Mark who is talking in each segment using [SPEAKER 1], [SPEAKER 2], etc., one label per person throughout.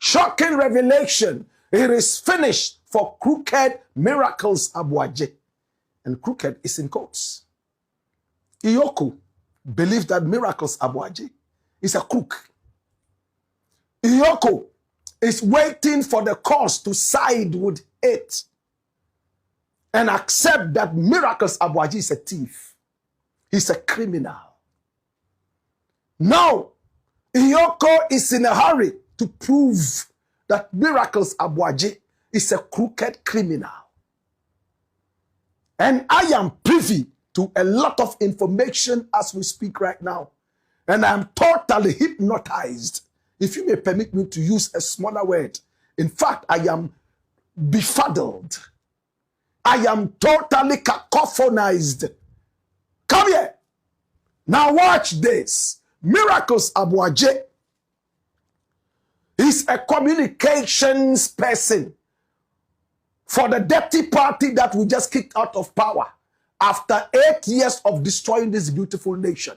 [SPEAKER 1] Shocking revelation. It is finished for crooked Miracles Aboagye. And crooked is in quotes. Iyoko believes that Miracles Aboagye is a crook. Iyoko is waiting for the cause to side with it and accept that Miracles Aboagye is a thief. He's a criminal. Now, Iyoko is in a hurry to prove that Miracles Aboagye is a crooked criminal. And I am privy to a lot of information as we speak right now. And I'm totally hypnotized, if you may permit me to use a smaller word. In fact, I am befuddled. I am totally cacophonized. Come here. Now watch this. Miracles Aboagye is a communications person for the dirty party that we just kicked out of power after 8 years of destroying this beautiful nation.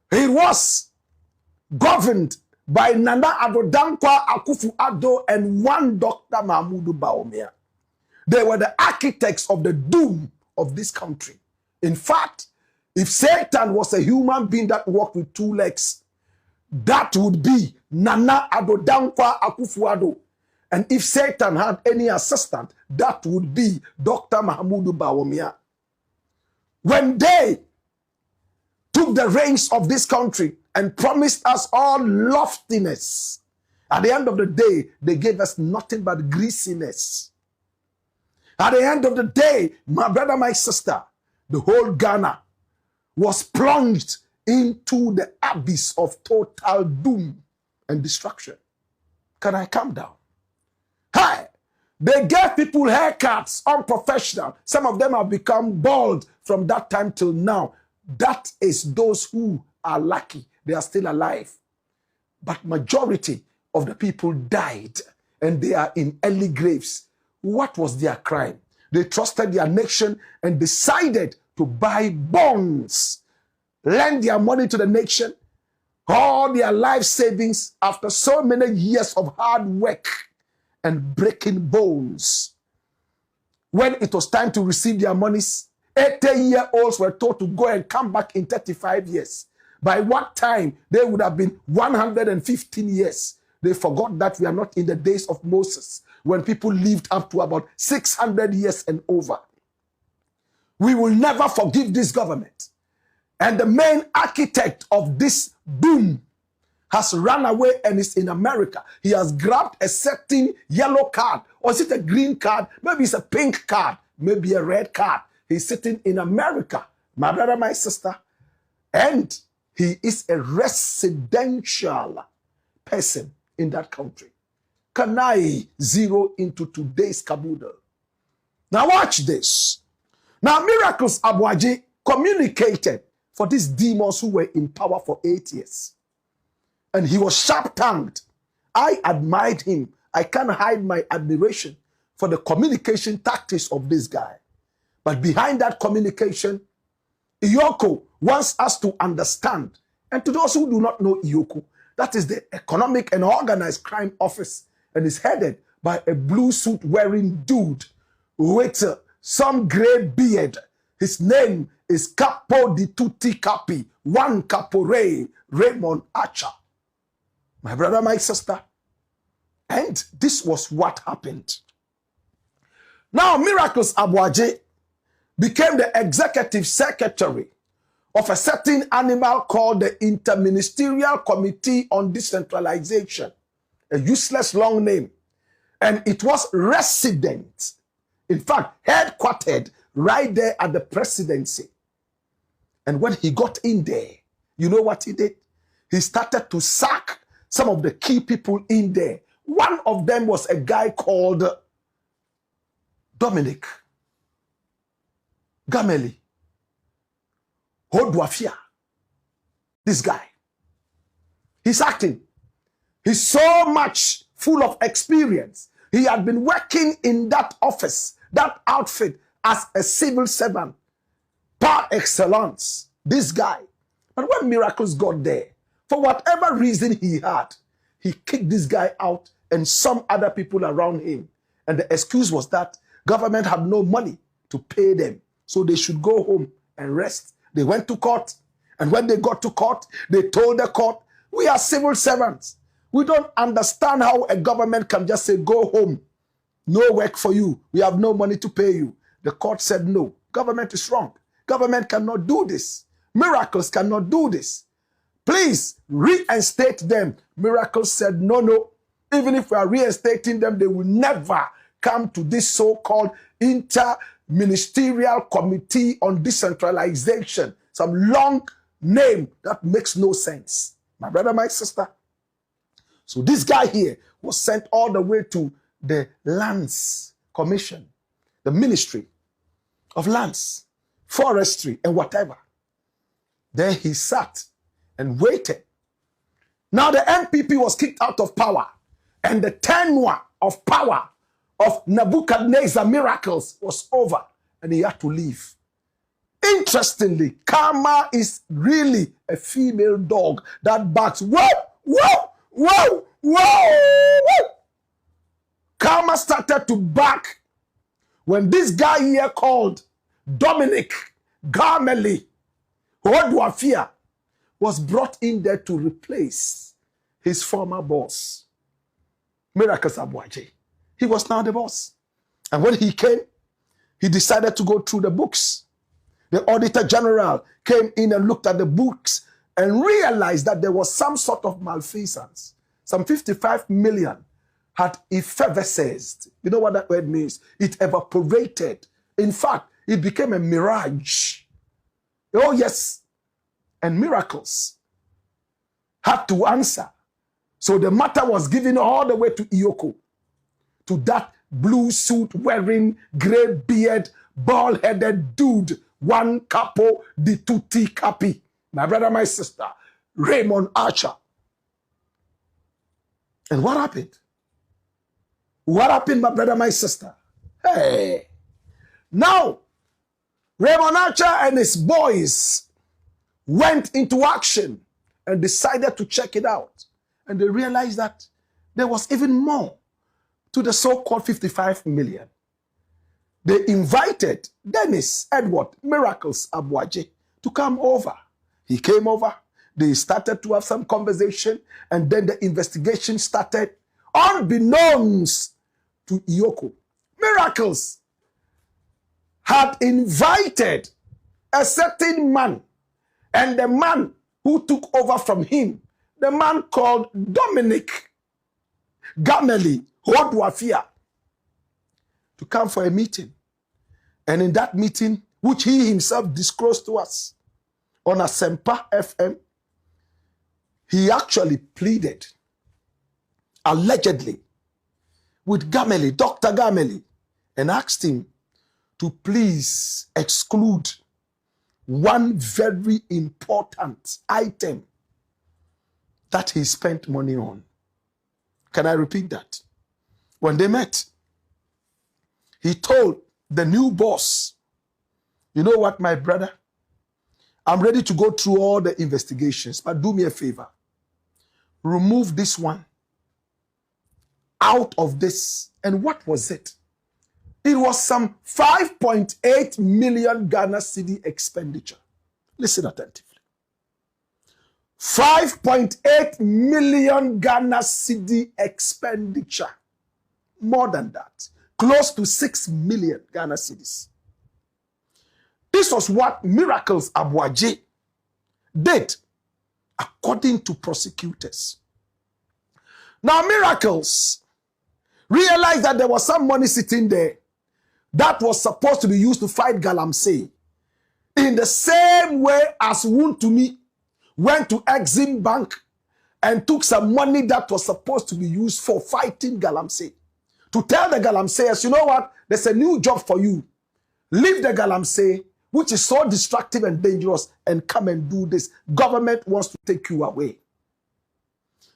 [SPEAKER 1] He was governed by Nana Addo Dankwa Akufo-Addo and one Dr. Mahmoud Bawumia. They were the architects of the doom of this country. In fact, if Satan was a human being that walked with 2 legs, that would be Nana Addo Dankwa Akufo-Addo. And if Satan had any assistant, that would be Dr. Mahmoud Bawumia. When they took the reins of this country and promised us all loftiness, at the end of the day, they gave us nothing but greasiness. At the end of the day, my brother, my sister, the whole Ghana was plunged into the abyss of total doom and destruction. Can I calm down? Hi! They gave people haircuts, unprofessional. Some of them have become bald from that time till now. That is those who are lucky. They are still alive. But majority of the people died and they are in early graves. What was their crime? They trusted their nation and decided to buy bonds, lend their money to the nation, all their life savings after so many years of hard work and breaking bones. When it was time to receive their monies, 80-year-olds were told to go and come back in 35 years. By what time they would have been 115 years. They forgot that we are not in the days of Moses, when people lived up to about 600 years and over. We will never forgive this government. And the main architect of this doom has run away and is in America. He has grabbed a certain yellow card. Or is it a green card? Maybe it's a pink card. Maybe a red card. He's sitting in America, my brother, my sister. And he is a residential person in that country. Can I zero into today's caboodle? Now watch this. Now Miracles Aboagye communicated for these demons who were in power for 8 years. And he was sharp-tongued. I admired him. I can't hide my admiration for the communication tactics of this guy. But behind that communication, Iyoko wants us to understand. And to those who do not know Iyoko, that is the Economic and Organized Crime Office, and is headed by a blue suit wearing dude with some gray beard. His name is Capo di Tutti Capi, one Caporal Raymond Archer. My brother, my sister. And this was what happened. Now, Miracles Aboagye became the executive secretary of a certain animal called the Interministerial Committee on Decentralization, a useless long name. And it was resident, in fact, headquartered right there at the presidency. And when he got in there, you know what he did? He started to sack some of the key people in there. One of them was a guy called Dominic Gameli Hodwafia. This guy. He's acting. He's so much full of experience. He had been working in that office, that outfit, as a civil servant par excellence. This guy. But when Miracles got there, for whatever reason he he kicked this guy out and some other people around him. And the excuse was that government had no money to pay them, so they should go home and rest. They went to court, and when they got to court, they told the court, we are civil servants. We don't understand how a government can just say, go home. No work for you. We have no money to pay you. The court said, no, government is wrong. Government cannot do this. Miracles cannot do this. Please reinstate them. Miracles said, no, no. Even if we are reinstating them, they will never come to this so-called Inter-Ministerial Committee on Decentralization. Some long name that makes no sense. My brother, my sister. So this guy here was sent all the way to the Lands Commission, the Ministry of Lands, Forestry, and whatever. There he sat and waited. Now the NPP was kicked out of power, and the tenure of power of Nebuchadnezzar Miracles was over, and he had to leave. Interestingly, Karma is really a female dog that barks, whoa, whoa, whoa, whoa. Karma started to bark when this guy here called Dominic Gameli Oduafia was brought in there to replace his former boss, Miracles Aboagye. He was now the boss. And when he came, he decided to go through the books. The Auditor General came in and looked at the books and realized that there was some sort of malfeasance. Some 55 million had effervesced. You know what that word means? It evaporated. In fact, it became a mirage. Oh, yes. And Miracles had to answer. So the matter was given all the way to Iyoko, to that blue suit wearing, gray beard, bald-headed dude, one capo di tutti capi. My brother, my sister, Raymond Archer. And what happened? What happened, my brother, my sister? Hey. Now, Raymond Archer and his boys went into action and decided to check it out. And they realized that there was even more to the so-called 55 million. They invited Dennis Miracles Aboagye to come over. He came over. They started to have some conversation, and then the investigation started. Unbeknownst to Iyoko, Miracles had invited a certain man, and the man who took over from him, the man called Dominic Gameli Oduafia, to come for a meeting. And in that meeting, which he himself disclosed to us on Asempa FM, he actually pleaded, allegedly, with Gameli, Dr. Gameli, and asked him to please exclude one very important item that he spent money on. Can I repeat that? When they met, he told the new boss, you know what, my brother? I'm ready to go through all the investigations, but do me a favor. Remove this one out of this. And what was it? It was some 5.8 million Ghana cedi expenditure. Listen attentively. 5.8 million Ghana cedi expenditure. More than that. Close to 6 million Ghana cedis. This was what Miracles Aboagye did, according to prosecutors. Now, Miracles realized that there was some money sitting there that was supposed to be used to fight Galamsey. In the same way as Wuntumi went to Exim Bank and took some money that was supposed to be used for fighting Galamsey. To tell the Galamseyers, you know what? There's a new job for you. Leave the Galamsey, which is so destructive and dangerous, and come and do this. Government wants to take you away.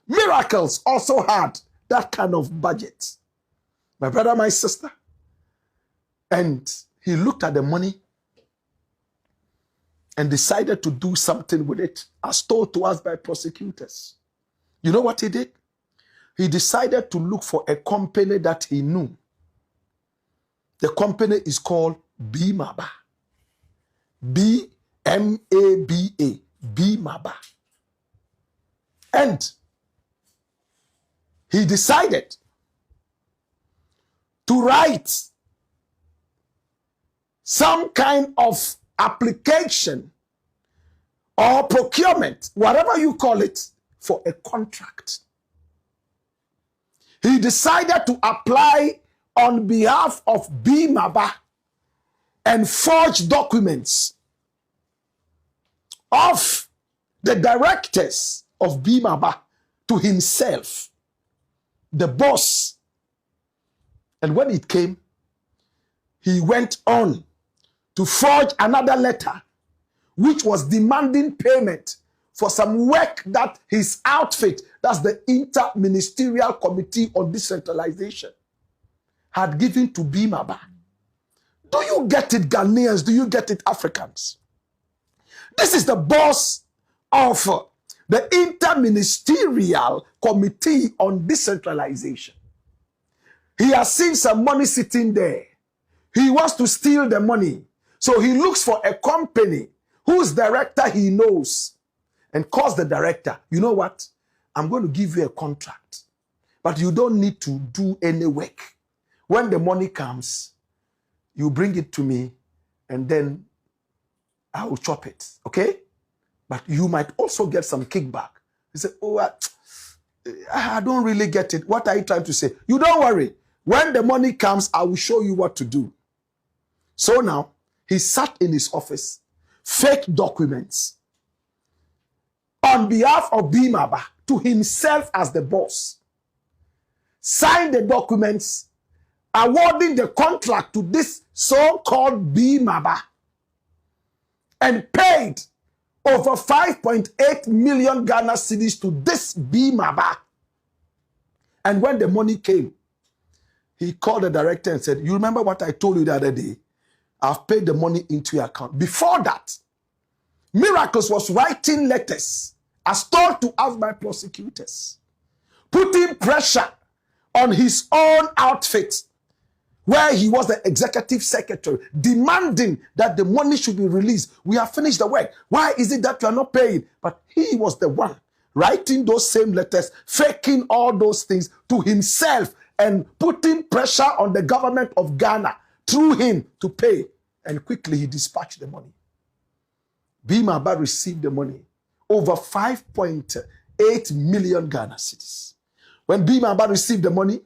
[SPEAKER 1] Miracles also had that kind of budget. My brother, my sister. And he looked at the money and decided to do something with it, as told to us by prosecutors. You know what he did? he decided to look for a company that he knew. The company is called B-Maba. B-M-A-B-A. B-Maba. And he decided to write some kind of application or procurement, whatever you call it, for a contract. He decided to apply on behalf of B-Maba and forge documents of the directors of B-Maba to himself, the boss. And when it came, he went on to forge another letter, which was demanding payment for some work that his outfit, that's the Inter-Ministerial Committee on Decentralization, had given to B-Maba. Do you get it, Ghanaians? Do you get it, Africans? This is the boss of the Inter-Ministerial Committee on Decentralization. He has seen some money sitting there. He wants to steal the money. So he looks for a company whose director he knows and calls the director. You know what? I'm going to give you a contract, but you don't need to do any work. When the money comes, you bring it to me and then I will chop it, okay? But you might also get some kickback. He said, oh, I don't really get it. What are you trying to say? You don't worry. When the money comes, I will show you what to do. So now, he sat in his office, fake documents, on behalf of B-Maba to himself as the boss. Signed the documents, awarding the contract to this so-called B-Maba, and paid over 5.8 million Ghana cedis to this B-Maba. And when the money came, he called the director and said, you remember what I told you the other day? I've paid the money into your account. Before that, Miracles was writing letters as told to us by prosecutors, putting pressure on his own outfit, where he was the executive secretary, demanding that the money should be released. We have finished the work. Why is it that you are not paying? But he was the one writing those same letters, faking all those things to himself and putting pressure on the government of Ghana through him to pay. And quickly he dispatched the money. B-Maba received the money, over 5.8 million Ghana cedis. When B-Maba received the money,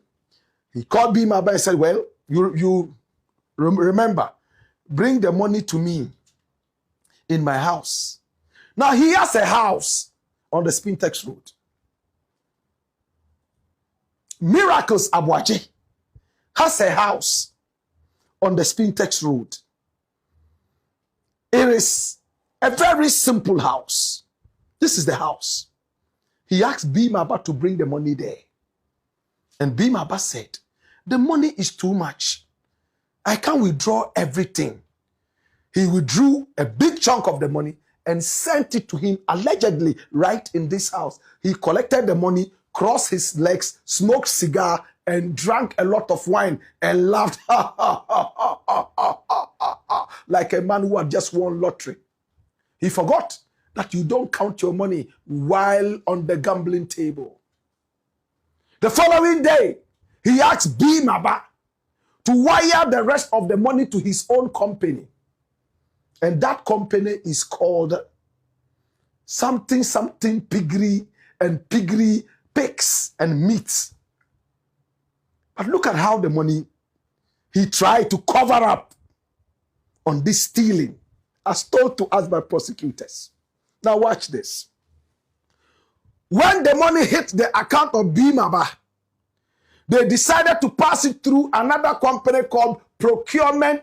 [SPEAKER 1] he called B-Maba and said, well, you remember, bring the money to me in my house. Now he has a house on the Spintex Road. Miracles Aboagye has a house on the Spintex Road. It is a very simple house. This is the house. He asked B-Maba to bring the money there. And B-Maba said, the money is too much. I can't withdraw everything. He withdrew a big chunk of the money and sent it to him, allegedly, right in this house. He collected the money, crossed his legs, smoked cigar, and drank a lot of wine and laughed like a man who had just won lottery. He forgot that you don't count your money while on the gambling table. The following day, he asked B-Maba to wire the rest of the money to his own company. And that company is called something piggery and piggery pigs and meats. But look at how the money he tried to cover up on this stealing, as told to us by prosecutors. Now watch this. When the money hit the account of B-Maba, they decided to pass it through another company called Procurement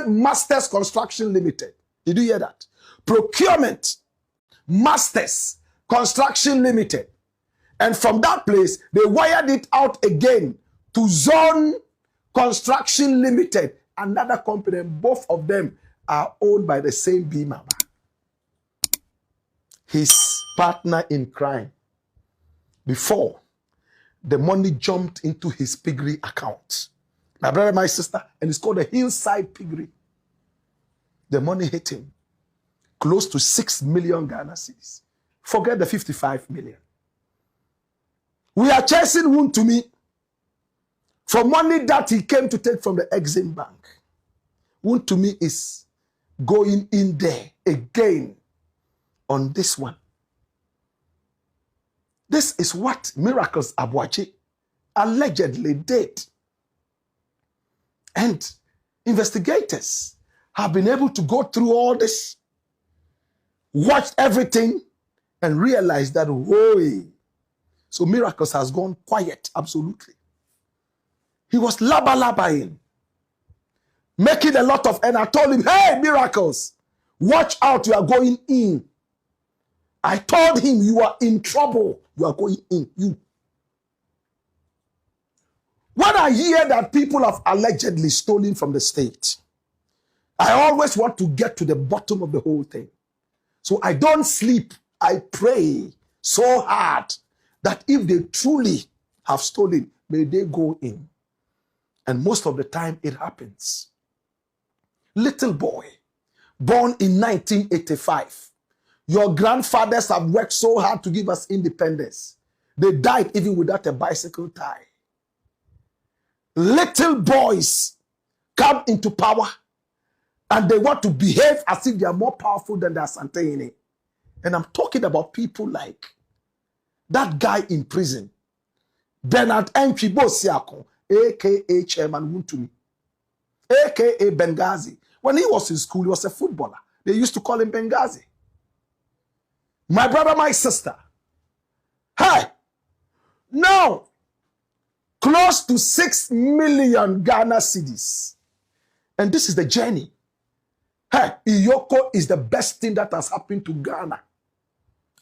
[SPEAKER 1] Masters Construction Limited. Did you hear that? Procurement Masters Construction Limited. And from that place, they wired it out again to Zone Construction Limited, another company. And both of them are owned by the same B-Maba, his partner in crime. before the money jumped into his piggery account. My brother, my sister, and it's called a hillside piggery. The money hit him close to 6 million Ghana cedis. Forget the 55 million. We are chasing Wound to me for money that he came to take from the Exim Bank. Wound to me is going in there again on this one. This is what Miracles Aboagye allegedly did. And investigators have been able to go through all this, watch everything, and realize that, whoa, so Miracles has gone quiet, absolutely. He was laba-labaing, making a lot of, and I told him, hey, Miracles, watch out, you are going in. I told him, you are in trouble. You are going in. You. When I hear that people have allegedly stolen from the state, I always want to get to the bottom of the whole thing. So I don't sleep. I pray so hard that if they truly have stolen, may they go in. And most of the time it happens. Little boy, born in 1985. Your grandfathers have worked so hard to give us independence. They died even without a bicycle tie. Little boys come into power and they want to behave as if they are more powerful than the Asantehene. And I'm talking about people like that guy in prison, Bernard Enchibo Siako, a.k.a. Chairman Wuntumi, a.k.a. Benghazi. When he was in school, he was a footballer. They used to call him Benghazi. My brother, my sister. Hey, now, close to 6 million Ghana cedis. And this is the journey. Hey, Iyoko is the best thing that has happened to Ghana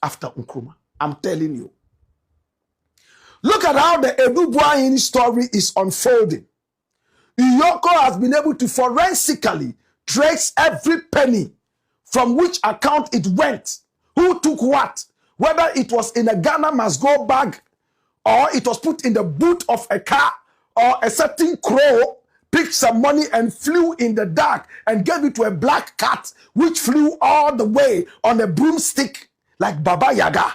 [SPEAKER 1] after Nkrumah. I'm telling you. Look at how the Edubuayin story is unfolding. Iyoko has been able to forensically trace every penny from which account it went, who took what, whether it was in a Ghana must go bag, or it was put in the boot of a car, or a certain crow picked some money and flew in the dark and gave it to a black cat, which flew all the way on a broomstick like Baba Yaga.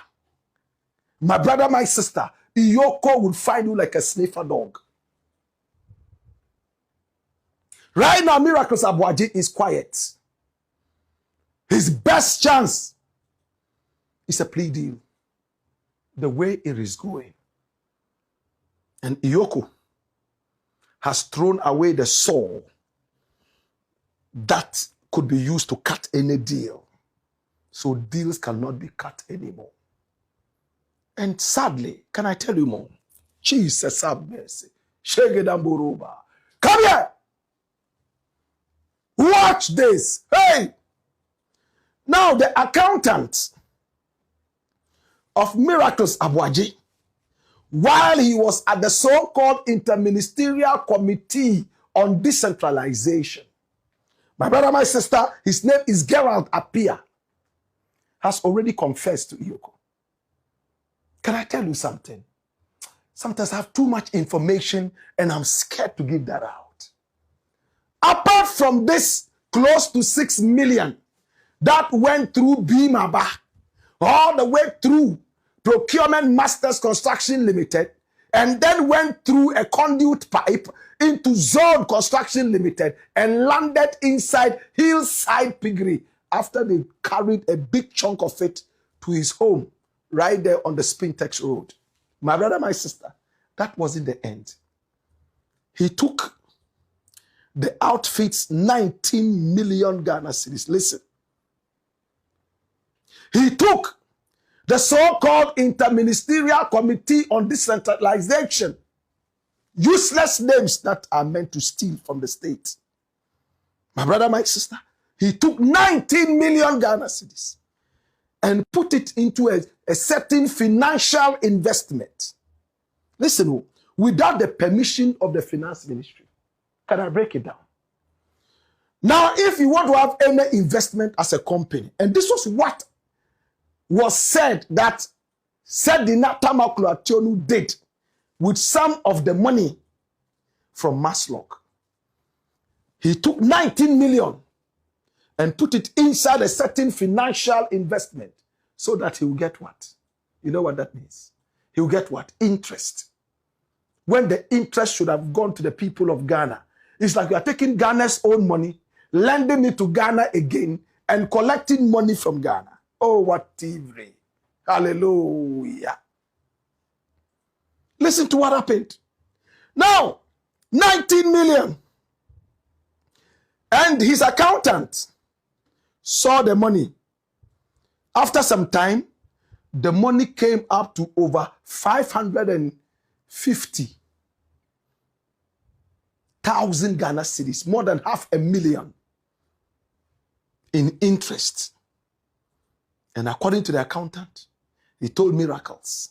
[SPEAKER 1] My brother, my sister, Iyoko will find you like a sniffer dog. Right now, Miracles Aboagye is quiet. His best chance is a plea deal. The way it is going. And Iyoko has thrown away the saw that could be used to cut any deal. So deals cannot be cut anymore. And sadly, can I tell you more? Jesus have mercy. Shegedamburuba. Come here. Watch this. Hey. Now the accountant of Miracles Aboagye, while he was at the so-called Interministerial Committee on Decentralization, my brother, my sister, his name is Gerald Appiah, has already confessed to Iyoko. Can I tell you something? Sometimes I have too much information and I'm scared to give that out. Apart from this close to 6 million that went through Bimaba, all the way through Procurement Masters Construction Limited, and then went through a conduit pipe into Zone Construction Limited and landed inside Hillside Piggery after they carried a big chunk of it to his home right there on the Spintex Road. My brother, my sister, that wasn't the end. He took the outfit's 19 million Ghana cedis. Listen. He took the so-called Interministerial Committee on Decentralization. Useless names that are meant to steal from the state. My brother, my sister, he took 19 million Ghana cedis and put it into a certain financial investment. Listen, without the permission of the finance ministry. Can I break it down? Now, if you want to have any investment as a company, and this was what was said, that said the Natamakluationu did with some of the money from Maslock. He took 19 million and put it inside a certain financial investment so that he will get what? You know what that means? He will get what? Interest. When the interest should have gone to the people of Ghana. It's like you are taking Ghana's own money, lending it to Ghana again, and collecting money from Ghana. Oh, what thievery. Hallelujah. Listen to what happened. Now, 19 million. And his accountant saw the money. After some time, the money came up to over 550,000 Ghana cedis, more than 500,000 in interest. And according to the accountant, he told miracles.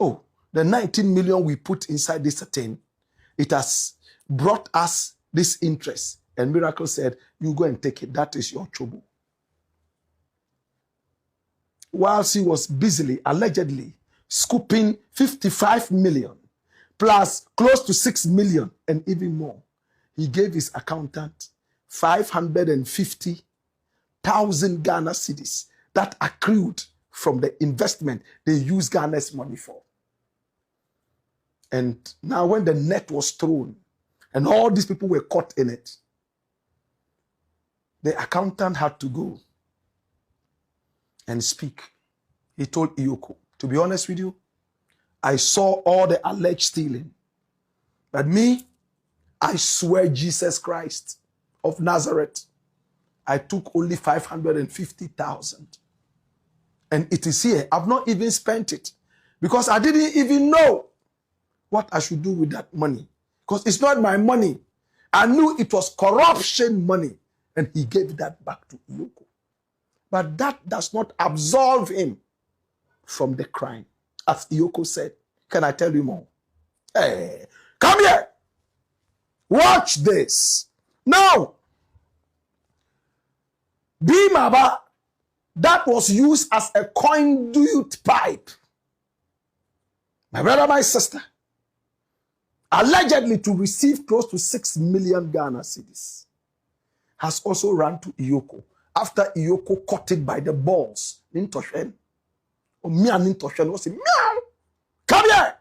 [SPEAKER 1] Oh, the 19 million we put inside this thing, it has brought us this interest. And Miracle said, you go and take it. That is your trouble. Whilst he was busily, allegedly, scooping 55 million, plus close to 6 million and even more, he gave his accountant 550,000 Ghana cedis that accrued from the investment they used Ghana's money for. And now when the net was thrown and all these people were caught in it, the accountant had to go and speak. He told Iyoko, to be honest with you, I saw all the alleged stealing. But me, I swear Jesus Christ of Nazareth, I took only 550,000. And it is here. I've not even spent it because I didn't even know what I should do with that money. Because it's not my money. I knew it was corruption money. And he gave that back to Iyoko. But that does not absolve him from the crime. As Iyoko said, can I tell you more? Hey, come here. Watch this. Now, Bimaba, that was used as a conduit pipe. My brother, my sister, allegedly to receive close to 6 million Ghana cedis, has also run to Iyoko after Iyoko caught it by the balls. Nintoshen. Or Mia Nintoshen was saying, meow, come here.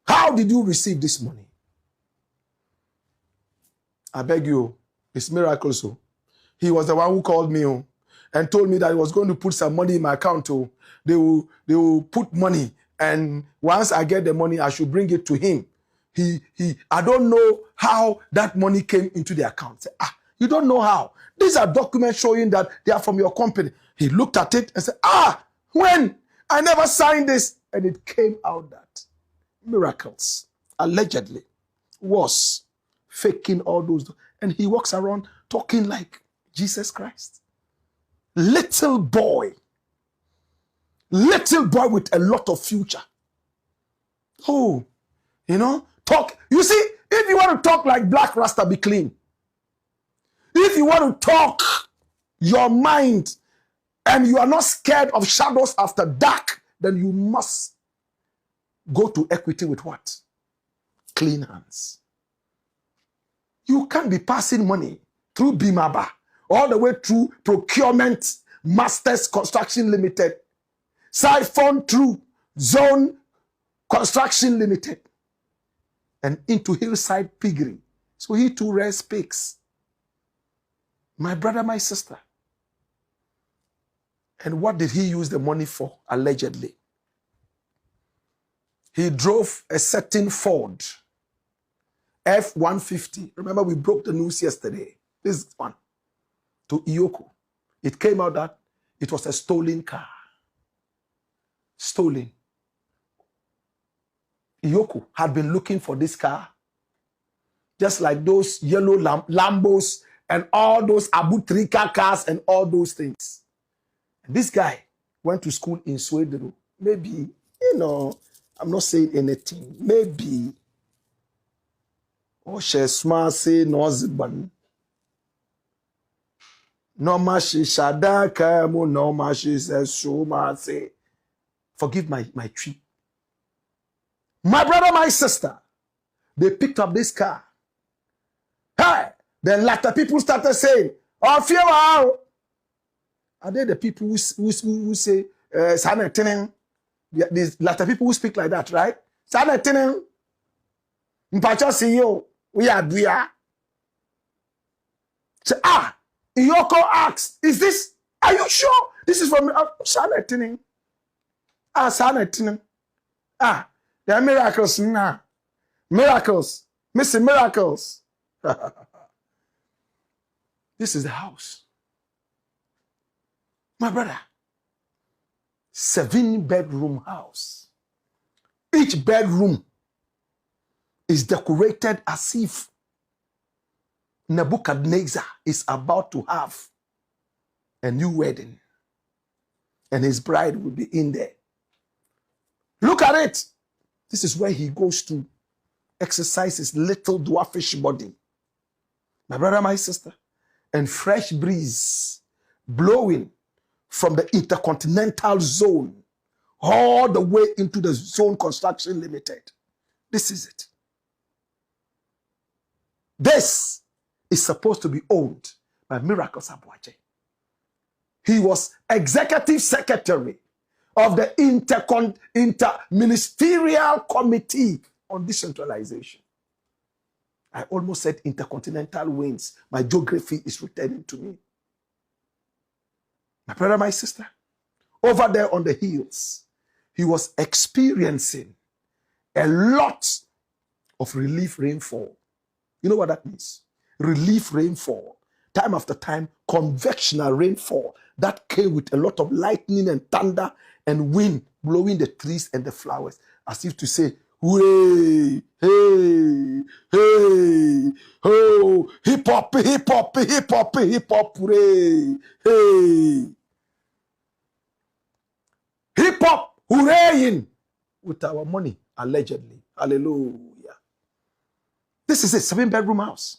[SPEAKER 1] How did you receive this money? I beg you, it's miracle so. He was the one who called me and told me that he was going to put some money in my account. They will put money, and once I get the money, I should bring it to him. I don't know how that money came into the account. Say, you don't know how. These are documents showing that they are from your company. He looked at it and said, when? I never signed this. And it came out that miracles, allegedly, was faking all those. And he walks around talking like Jesus Christ. Little boy with a lot of future. Oh, talk. You see, if you want to talk like Black Rasta, be clean. If you want to talk your mind and you are not scared of shadows after dark, then you must go to equity with what? Clean hands. You can't be passing money through Bimaba all the way through Procurement Masters Construction Limited, siphon through Zone Construction Limited, and into Hillside Piggery. So he too rears pigs. My brother, my sister. And what did he use the money for, allegedly? He drove a certain Ford F-150. Remember, we broke the news yesterday. This one. To Iyoko. It came out that it was a stolen car. Stolen. Iyoko had been looking for this car. Just like those yellow Lambos and all those Abutrika cars and all those things. And this guy went to school in Sweden. Maybe, I'm not saying anything. Maybe. Oh, she smart say no husband. No mashi shadaka mu no mashi sesuma say. Forgive my tree. My brother, my sister, they picked up this car. Hey, then later people started saying, "Oh, fear wow." Are they the people who say, these latter people who speak like that, right? Mpacho see you, we are dear. Say, Iyoko asks, is this, are you sure? This is from Sanetinin. Sanetinin. There are miracles now. Miracles. Missing miracles. This is the house. My brother, 7-bedroom house. Each bedroom is decorated as if Nebuchadnezzar is about to have a new wedding. And his bride will be in there. Look at it. This is where he goes to exercise his little dwarfish body. My brother, my sister. And fresh breeze blowing from the intercontinental zone all the way into the Zone Construction Limited. This is it. This is supposed to be owned by Miracles Aboagye. He was executive secretary of the Inter-Ministerial Committee on Decentralization. I almost said intercontinental winds. My geography is returning to me. My brother, my sister, over there on the hills, he was experiencing a lot of relief rainfall. You know what that means? Relief rainfall. Time after time, convectional rainfall that came with a lot of lightning and thunder and wind blowing the trees and the flowers, as if to say, "Hooray! Hey! Hey! Oh! Hip hop! Hip hop! Hip hop! Hip hop! Hooray! Hey! Hip hop! Hooraying with our money, allegedly. Hallelujah! This is a 7-bedroom house.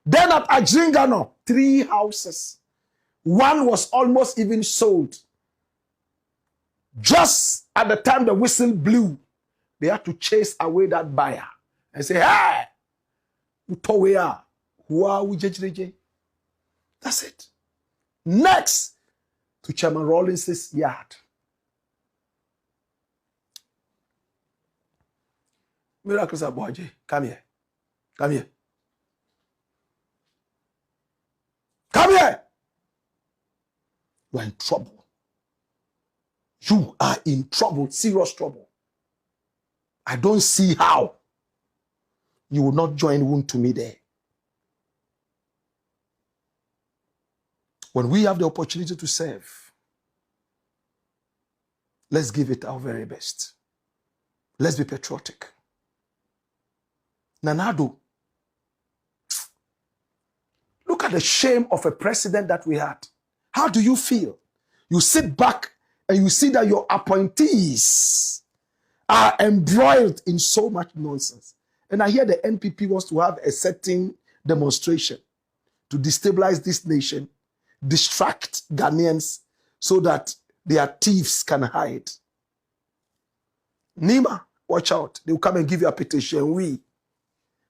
[SPEAKER 1] Then at Ajingano, 3 houses. One was almost even sold. Just at the time the whistle blew, they had to chase away that buyer and say, "Hey, that's it." Next to Chairman Rawlins's yard. Miracles Aboagye, come here. Come here. Come here. You are in trouble. You are in trouble, serious trouble. I don't see how you will not join wound to me there. When we have the opportunity to serve, let's give it our very best. Let's be patriotic. Nanado, look at the shame of a president that we had. How do you feel? You sit back and you see that your appointees are embroiled in so much nonsense. And I hear the NPP wants to have a certain demonstration to destabilize this nation, distract Ghanaians so that their thieves can hide. Nima, watch out. They will come and give you a petition. We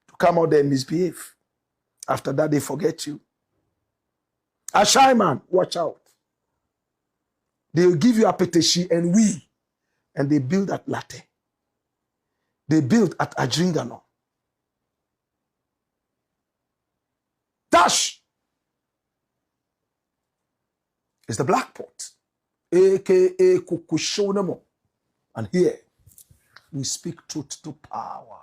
[SPEAKER 1] to come out there and misbehave. After that, they forget you. Ashaiman, watch out. They will give you a petition and they build at Latte. They build at Ajringano. Dash is the black pot, aka Kukushonamo. And here we speak truth to power.